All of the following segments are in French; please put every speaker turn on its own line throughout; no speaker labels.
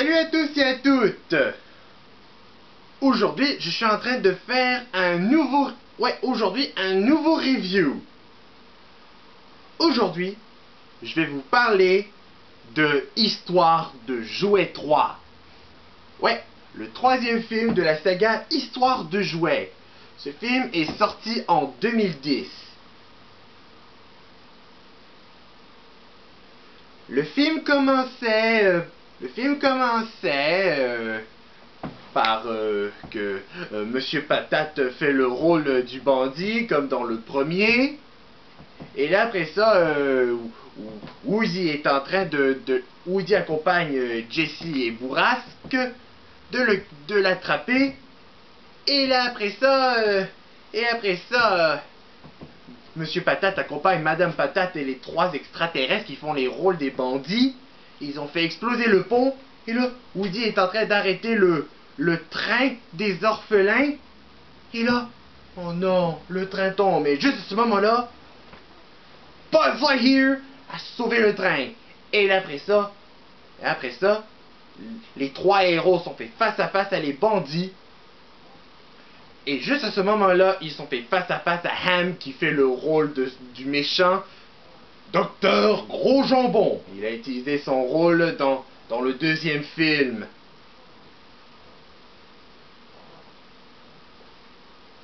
Salut à tous et à toutes! Aujourd'hui, je suis en train de faire un nouveau review. Aujourd'hui, je vais vous parler de Histoire de Jouets 3. Ouais, le troisième film de la saga Histoire de Jouets. Ce film est sorti en 2010. Le film commençait par que Monsieur Patate fait le rôle du bandit, comme dans le premier. Et là, après ça, Woody est en train Woody accompagne Jessie et Bourrasque de l'attraper. Et là, après ça, Monsieur Patate accompagne Madame Patate et les trois extraterrestres qui font les rôles des bandits. Ils ont fait exploser le pont. Et là, Woody est en train d'arrêter le train des orphelins. Et là, oh non, le train tombe. Et juste à ce moment-là, Buzz Lightyear a sauvé le train. Et là, après ça, les trois héros sont fait face à face à les bandits. Et juste à ce moment-là, ils sont fait face à face à Ham qui fait le rôle du méchant Docteur Gros Jambon. Il a utilisé son rôle dans le deuxième film.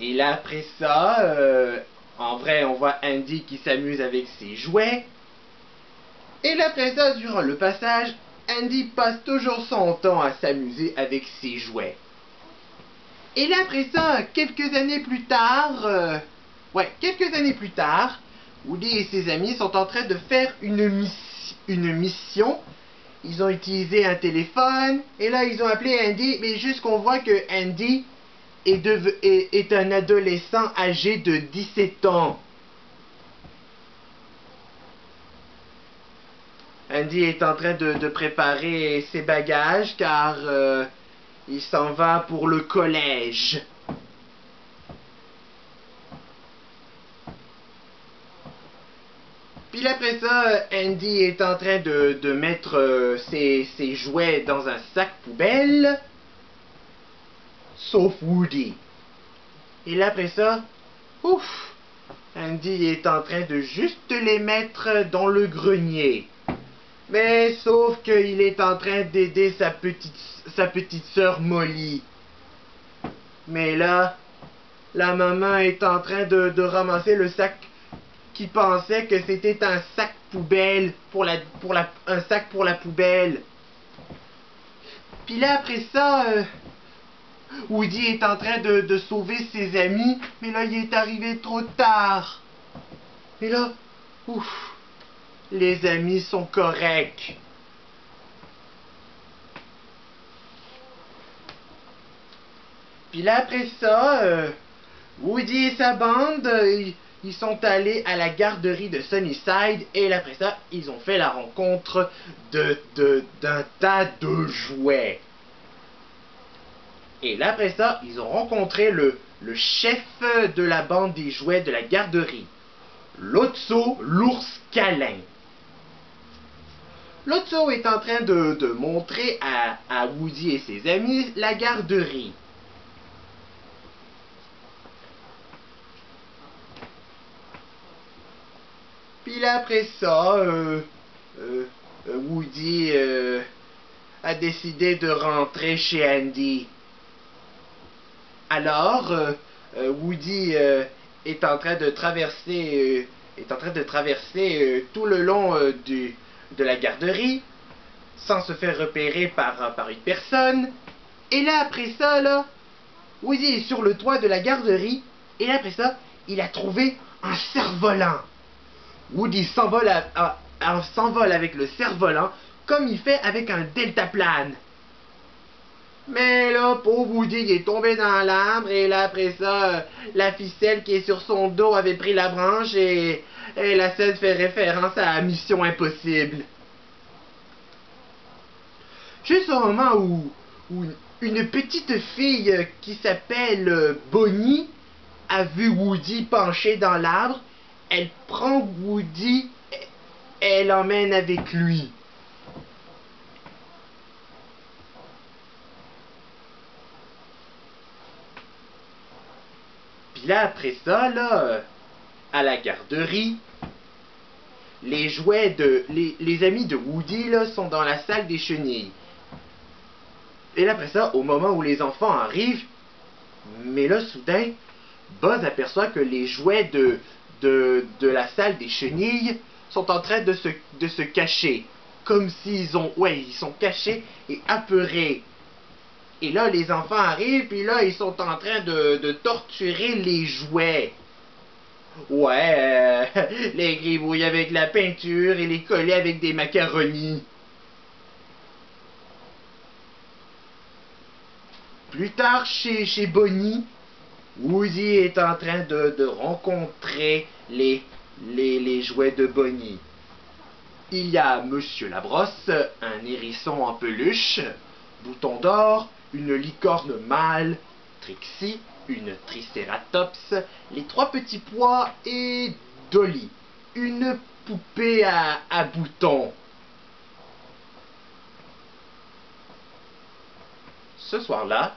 Et là, après ça, en vrai, on voit Andy qui s'amuse avec ses jouets. Et là, après ça, durant le passage, Andy passe toujours son temps à s'amuser avec ses jouets. Et là, après ça, quelques années plus tard, Woody et ses amis sont en train de faire une mission. Ils ont utilisé un téléphone, et là, ils ont appelé Andy, mais juste qu'on voit que Andy est un adolescent âgé de 17 ans. Andy est en train de préparer ses bagages, car il s'en va pour le collège. Puis après ça, Andy est en train de mettre ses jouets dans un sac poubelle. Sauf Woody. Et là après ça, ouf, Andy est en train de juste les mettre dans le grenier. Mais sauf qu'il est en train d'aider sa petite sœur Molly. Mais là, la maman est en train de ramasser le sac qui pensait que c'était un sac poubelle un sac pour la poubelle. Puis là après ça, Woody est en train de sauver ses amis, mais là il est arrivé trop tard. Et là, ouf, les amis sont corrects. Puis là après ça, Woody et sa bande, ils sont allés à la garderie de Sunnyside, et là après ça, ils ont fait la rencontre d'un tas de jouets. Et là après ça, ils ont rencontré le chef de la bande des jouets de la garderie, Lotso l'ours câlin. Lotso est en train de montrer à Woody et ses amis la garderie. Puis là après ça, Woody a décidé de rentrer chez Andy. Alors, Woody est en train de traverser tout le long de la garderie, sans se faire repérer par une personne. Et là, après ça, là, Woody est sur le toit de la garderie, et là, après ça, il a trouvé un cerf-volant. Woody s'envole avec le cerf-volant, comme il fait avec un deltaplane. Mais là, pauvre Woody, il est tombé dans l'arbre, et là, après ça, la ficelle qui est sur son dos avait pris la branche, et la scène fait référence à Mission Impossible. Juste au moment où une petite fille qui s'appelle Bonnie a vu Woody penché dans l'arbre, elle prend Woody et elle l'emmène avec lui. Puis là, après ça, là, à la garderie, les jouets de... Les amis de Woody, là, sont dans la salle des chenilles. Et là, après ça, au moment où les enfants arrivent, mais là, soudain, Buzz aperçoit que les jouets de la salle des chenilles sont en train de se cacher. Comme s'ils ont... Ouais, ils sont cachés et apeurés. Et là, les enfants arrivent, puis là, ils sont en train de torturer les jouets. Ouais, les gribouiller avec la peinture et les coller avec des macaronis. Plus tard, chez Bonnie, Woody est en train de rencontrer les jouets de Bonnie. Il y a Monsieur Labrosse, un hérisson en peluche, Bouton d'Or, une licorne mâle, Trixie, une tricératops, les trois petits pois et Dolly, une poupée à boutons. Ce soir-là,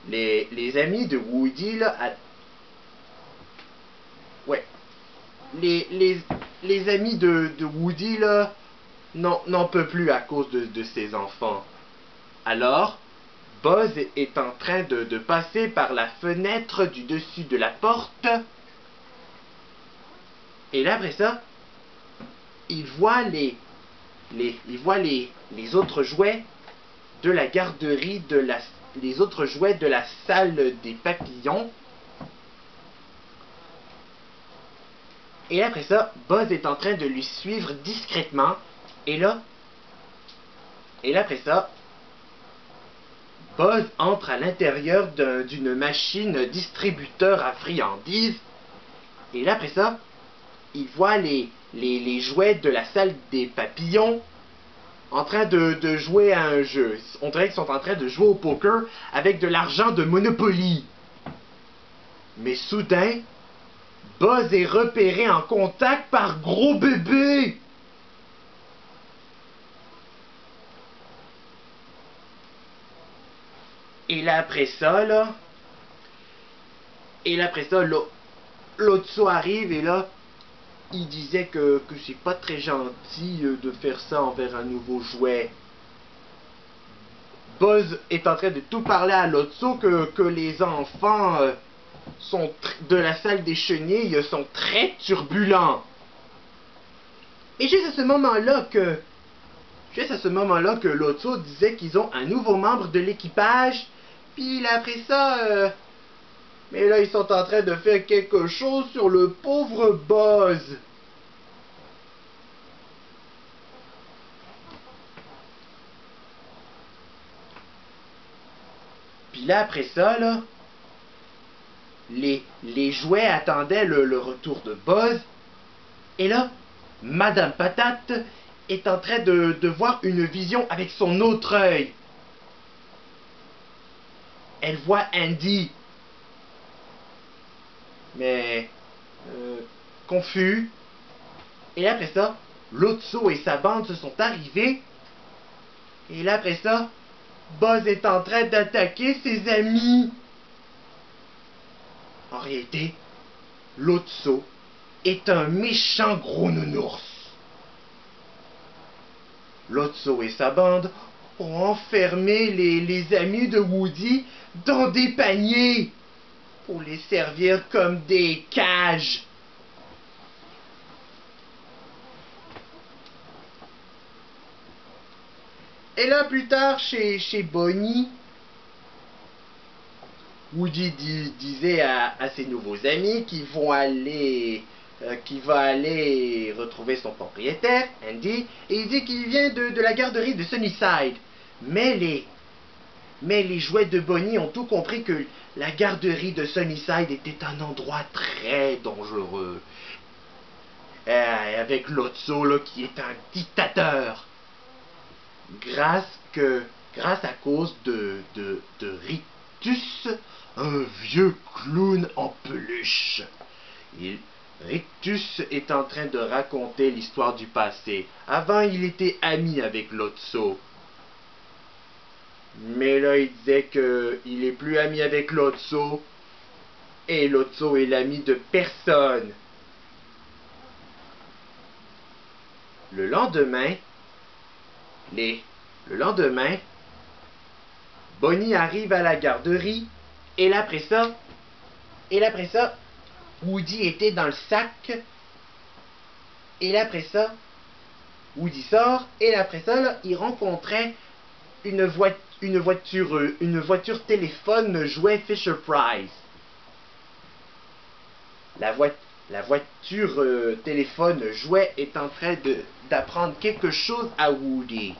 les amis de Woody, là, ouais, les amis de Woody, là, n'en peuvent plus à cause de ses enfants. Alors, Buzz est en train de passer par la fenêtre du dessus de la porte. Et là, après ça, il voit les autres jouets de la garderie, les autres jouets de la salle des papillons. Et après ça, Buzz est en train de lui suivre discrètement. Et là, après ça, Buzz entre à l'intérieur d'une machine distributeur à friandises. Et là, après ça, il voit les jouets de la salle des papillons en train de jouer à un jeu. On dirait qu'ils sont en train de jouer au poker avec de l'argent de Monopoly. Mais soudain, Buzz est repéré en contact par Gros Bébé. Et là, après ça, Lotso arrive et là, il disait que c'est pas très gentil de faire ça envers un nouveau jouet. Buzz est en train de tout parler à Lotso que les enfants de la salle des chenilles sont très turbulents. Et juste à ce moment-là que Lotso disait qu'ils ont un nouveau membre de l'équipage. Puis après ça, mais là ils sont en train de faire quelque chose sur le pauvre Buzz. Puis là après ça, là, les jouets attendaient le retour de Buzz. Et là, Madame Patate est en train de voir une vision avec son autre œil. Elle voit Andy, mais confus. Et là, après ça, Lotso et sa bande se sont arrivés. Et là, après ça, Buzz est en train d'attaquer ses amis. En réalité, Lotso est un méchant gros nounours. Lotso et sa bande ont enfermé les amis de Woody dans des paniers pour les servir comme des cages. Et là, plus tard, chez Bonnie, Woody disait à ses nouveaux amis qu'il va aller retrouver son propriétaire, Andy, et il dit qu'il vient de la garderie de Sunnyside. Mais les jouets de Bonnie ont tout compris que la garderie de Sunnyside était un endroit très dangereux. Avec Lotso, là, qui est un dictateur. Grâce à cause de Rictus, un vieux clown en peluche. Rictus est en train de raconter l'histoire du passé. Avant, il était ami avec Lotso. Mais là, il disait qu'il est plus ami avec Lotso Et Lotso est l'ami de personne. Le lendemain, Bonnie arrive à la garderie et là après ça, Woody était dans le sac. Et là après ça, Woody sort et là après ça, là, il rencontrait une voiture téléphone jouet Fisher-Price. La voiture téléphone jouet est en train d'apprendre quelque chose à Woody.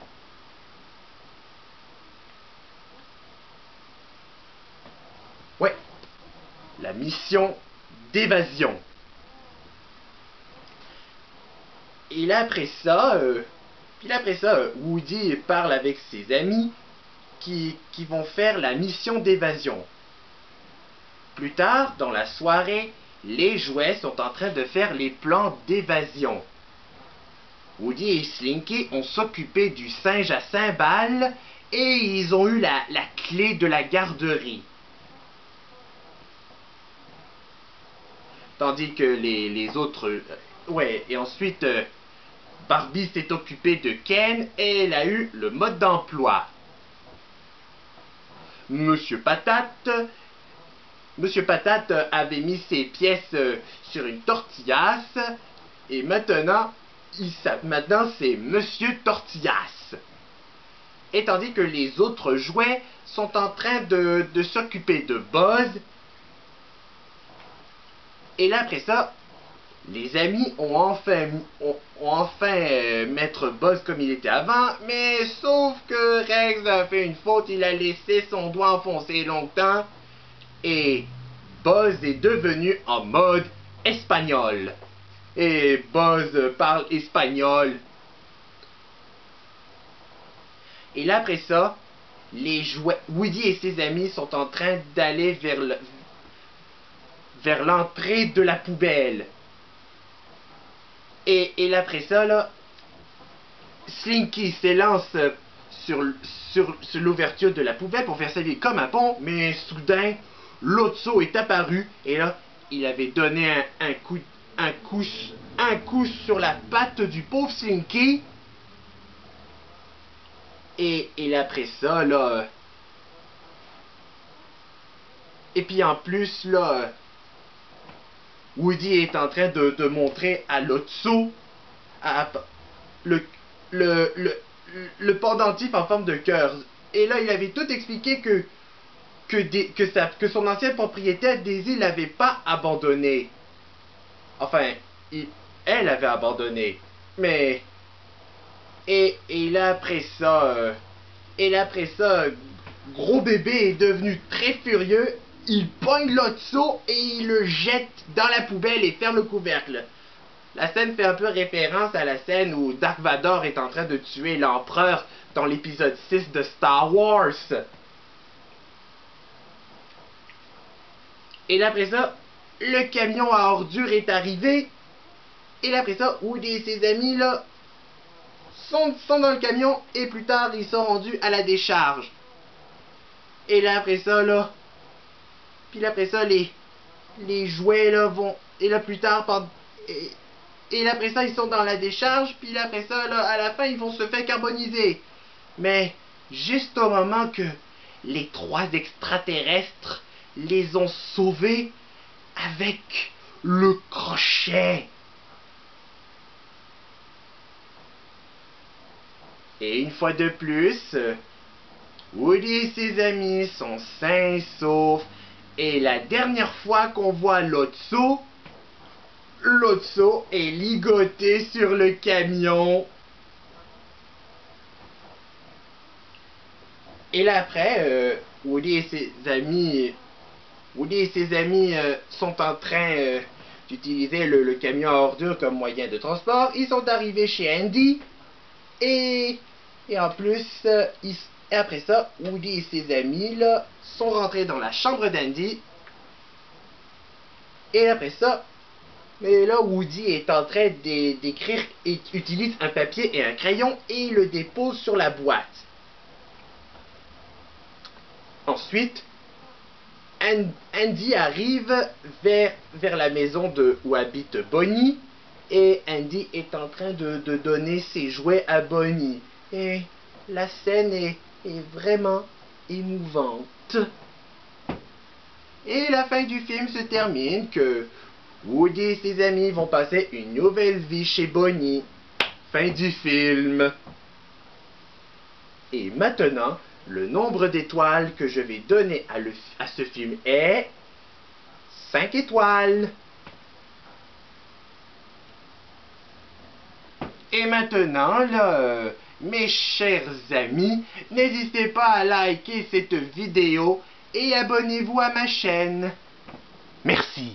Ouais, la mission d'évasion. Et là après ça, Woody parle avec ses amis qui vont faire la mission d'évasion. Plus tard, dans la soirée, les jouets sont en train de faire les plans d'évasion. Woody et Slinky ont s'occupé du singe à cymbales et ils ont eu la clé de la garderie. Tandis que les autres... ouais, et ensuite, Barbie s'est occupée de Ken et elle a eu le mode d'emploi. Monsieur Patate avait mis ses pièces sur une tortillasse et maintenant c'est Monsieur Tortillasse. Et tandis que les autres jouets sont en train de s'occuper de Buzz. Et là après ça, les amis ont enfin mettre Buzz comme il était avant, mais sauf que Rex a fait une faute, il a laissé son doigt enfoncé longtemps et Buzz est devenu en mode espagnol. Et Buzz parle espagnol. Et là après ça, les jouets, Woody et ses amis sont en train d'aller vers l'entrée de la poubelle. Et là après ça, là, Slinky s'élance sur l'ouverture de la poubelle pour faire servir comme un pont, mais soudain, Lotso est apparu et là, il avait donné un coup sur la patte du pauvre Slinky. Et là après ça, là... et puis en plus, là... Woody est en train de montrer à Lotso le pendentif en forme de cœur. Et là, il avait tout expliqué que son ancienne propriétaire, Daisy, l'avait pas abandonné. Enfin, elle avait abandonné. Mais... Et là après ça... Gros bébé est devenu très furieux. Il pogne Lotso et il le jette dans la poubelle et ferme le couvercle. La scène fait un peu référence à la scène où Dark Vador est en train de tuer l'empereur dans l'épisode 6 de Star Wars. Et là après ça, le camion à ordures est arrivé. Et là après ça, Woody et ses amis là sont dans le camion et plus tard ils sont rendus à la décharge. Et là après ça là... Puis là après ça, les jouets là vont... Et là plus tard, et là après ça, ils sont dans la décharge. Puis là après ça, là, à la fin, ils vont se faire carboniser. Mais juste au moment que les 3 extraterrestres les ont sauvés avec le crochet. Et une fois de plus, Woody et ses amis sont sains et saufs. Et la dernière fois qu'on voit Lotso est ligoté sur le camion. Et là après, Woody et ses amis sont en train d'utiliser le camion à ordures comme moyen de transport. Ils sont arrivés chez Andy. Et en plus, et après ça, Woody et ses amis là, sont rentrés dans la chambre d'Andy. Et après ça, mais là, Woody est en train d'écrire et utilise un papier et un crayon et il le dépose sur la boîte. Ensuite, Andy arrive vers la maison où habite Bonnie. Et Andy est en train de donner ses jouets à Bonnie. Et la scène est vraiment émouvante. Et la fin du film se termine que Woody et ses amis vont passer une nouvelle vie chez Bonnie. Fin du film. Et maintenant, le nombre d'étoiles que je vais donner à ce film est 5 étoiles. Et maintenant, là, mes chers amis, n'hésitez pas à liker cette vidéo et abonnez-vous à ma chaîne. Merci.